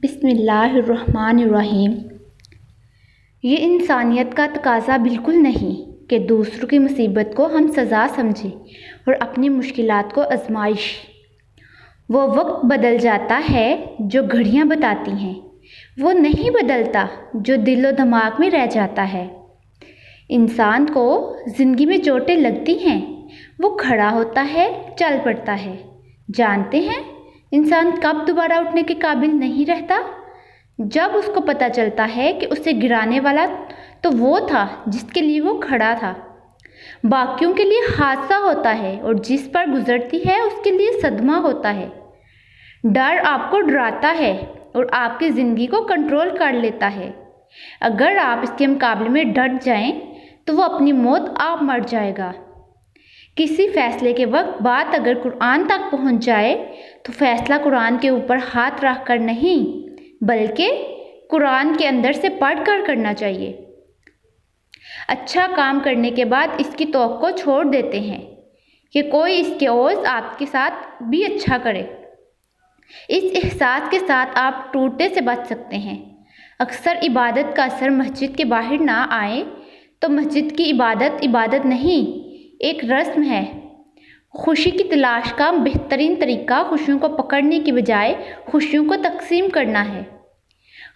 بسم اللہ الرحمن الرحیم۔ یہ انسانیت کا تقاضا بالکل نہیں کہ دوسروں کی مصیبت کو ہم سزا سمجھیں اور اپنی مشکلات کو آزمائش۔ وہ وقت بدل جاتا ہے جو گھڑیاں بتاتی ہیں، وہ نہیں بدلتا جو دل و دماغ میں رہ جاتا ہے۔ انسان کو زندگی میں چوٹیں لگتی ہیں، وہ کھڑا ہوتا ہے، چل پڑتا ہے۔ جانتے ہیں انسان کب دوبارہ اٹھنے کے قابل نہیں رہتا؟ جب اس کو پتہ چلتا ہے کہ اسے گرانے والا تو وہ تھا جس کے لیے وہ کھڑا تھا۔ باقیوں کے لیے حادثہ ہوتا ہے اور جس پر گزرتی ہے اس کے لیے صدمہ ہوتا ہے۔ ڈر آپ کو ڈراتا ہے اور آپ کی زندگی کو کنٹرول کر لیتا ہے۔ اگر آپ اس کے مقابلے میں ڈٹ جائیں تو وہ اپنی موت آپ مر جائے گا۔ کسی فیصلے کے وقت بات اگر قرآن تک پہنچ جائے تو فیصلہ قرآن کے اوپر ہاتھ رکھ کر نہیں بلکہ قرآن کے اندر سے پڑھ کر کرنا چاہیے۔ اچھا کام کرنے کے بعد اس کی توقع چھوڑ دیتے ہیں کہ کوئی اس کے عوض آپ کے ساتھ بھی اچھا کرے۔ اس احساس کے ساتھ آپ ٹوٹنے سے بچ سکتے ہیں۔ اکثر عبادت کا اثر مسجد کے باہر نہ آئے تو مسجد کی عبادت نہیں، ایک رسم ہے۔ خوشی کی تلاش کا بہترین طریقہ خوشیوں کو پکڑنے کی بجائے خوشیوں کو تقسیم کرنا ہے۔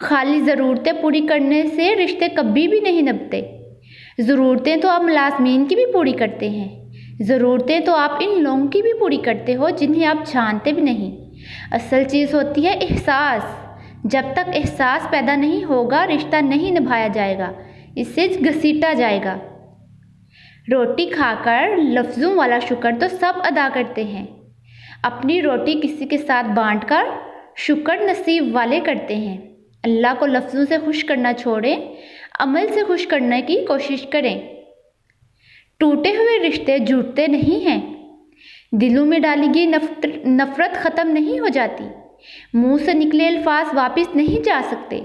خالی ضرورتیں پوری کرنے سے رشتے کبھی بھی نہیں نبھتے۔ ضرورتیں تو آپ ملازمین کی بھی پوری کرتے ہیں، ضرورتیں تو آپ ان لوگوں کی بھی پوری کرتے ہو جنہیں آپ جانتے بھی نہیں۔ اصل چیز ہوتی ہے احساس۔ جب تک احساس پیدا نہیں ہوگا رشتہ نہیں نبھایا جائے گا، اس سے گھسیٹا جائے گا۔ روٹی کھا کر لفظوں والا شکر تو سب ادا کرتے ہیں، اپنی روٹی کسی کے ساتھ بانٹ کر شکر نصیب والے کرتے ہیں۔ اللہ کو لفظوں سے خوش کرنا چھوڑیں، عمل سے خوش کرنے کی کوشش کریں۔ ٹوٹے ہوئے رشتے جھوٹتے نہیں ہیں، دلوں میں ڈالی گئی نفرت ختم نہیں ہو جاتی، منہ سے نکلے الفاظ واپس نہیں جا سکتے۔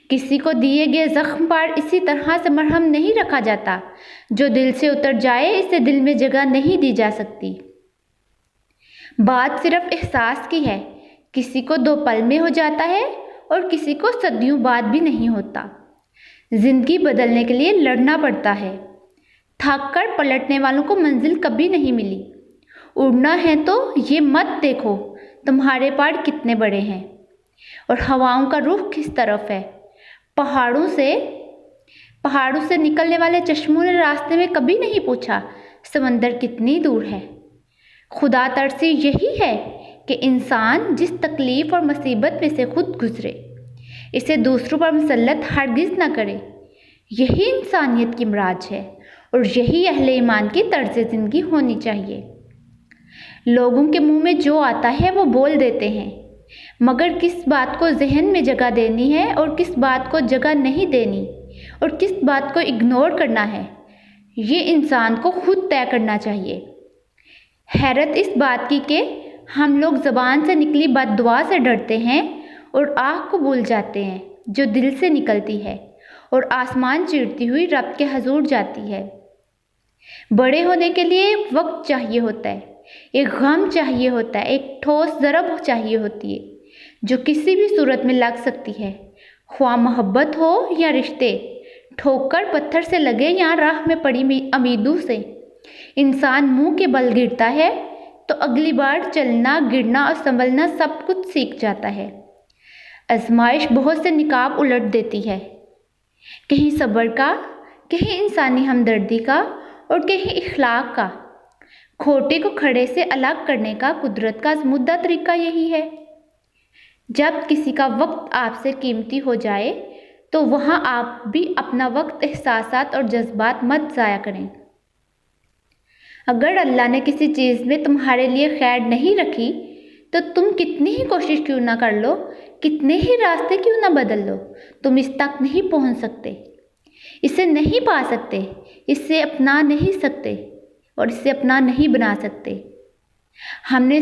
کسی کو دیے گئے زخم پر اسی طرح سے مرہم نہیں رکھا جاتا، جو دل سے اتر جائے اسے دل میں جگہ نہیں دی جا سکتی۔ بات صرف احساس کی ہے، کسی کو 2 پل میں ہو جاتا ہے اور کسی کو صدیوں بعد بھی نہیں ہوتا۔ زندگی بدلنے کے لیے لڑنا پڑتا ہے۔ تھک کر پلٹنے والوں کو منزل کبھی نہیں ملی۔ اڑنا ہے تو یہ مت دیکھو تمہارے پاڑ کتنے بڑے ہیں اور ہواؤں کا رخ کس طرف ہے۔ پہاڑوں سے نکلنے والے چشموں نے راستے میں کبھی نہیں پوچھا سمندر کتنی دور ہے۔ خدا ترسی یہی ہے کہ انسان جس تکلیف اور مصیبت میں سے خود گزرے اسے دوسروں پر مسلط ہرگز نہ کرے۔ یہی انسانیت کی معراج ہے اور یہی اہل ایمان کی طرز زندگی ہونی چاہیے۔ لوگوں کے منہ میں جو آتا ہے وہ بول دیتے ہیں، مگر کس بات کو ذہن میں جگہ دینی ہے اور کس بات کو جگہ نہیں دینی اور کس بات کو اگنور کرنا ہے، یہ انسان کو خود طے کرنا چاہیے۔ حیرت اس بات کی کہ ہم لوگ زبان سے نکلی بد دعا سے ڈرتے ہیں اور آہ کو بھول جاتے ہیں جو دل سے نکلتی ہے اور آسمان چیرتی ہوئی رب کے حضور جاتی ہے۔ بڑے ہونے کے لیے ایک وقت چاہیے ہوتا ہے، ایک غم چاہیے ہوتا ہے، ایک ٹھوس ضرب چاہیے ہوتی ہے جو کسی بھی صورت میں لگ سکتی ہے، خواہ محبت ہو یا رشتے، ٹھوکر پتھر سے لگے یا راہ میں پڑی امیدوں سے۔ انسان منہ کے بل گرتا ہے تو اگلی بار چلنا، گرنا اور سنبھلنا سب کچھ سیکھ جاتا ہے۔ آزمائش بہت سے نقاب الٹ دیتی ہے، کہیں صبر کا، کہیں انسانی ہمدردی کا اور کہیں اخلاق کا۔ کھوٹے کو کھڑے سے الگ کرنے کا قدرت کا آزمودہ طریقہ یہی ہے۔ جب کسی کا وقت آپ سے قیمتی ہو جائے تو وہاں آپ بھی اپنا وقت، احساسات اور جذبات مت ضائع کریں۔ اگر اللہ نے کسی چیز میں تمہارے لیے خیر نہیں رکھی تو تم کتنی ہی کوشش کیوں نہ کر لو، کتنے ہی راستے کیوں نہ بدل لو، تم اس تک نہیں پہنچ سکتے، اسے نہیں پا سکتے، اسے اپنا نہیں سکتے اور اسے اپنا نہیں بنا سکتے۔ ہم نے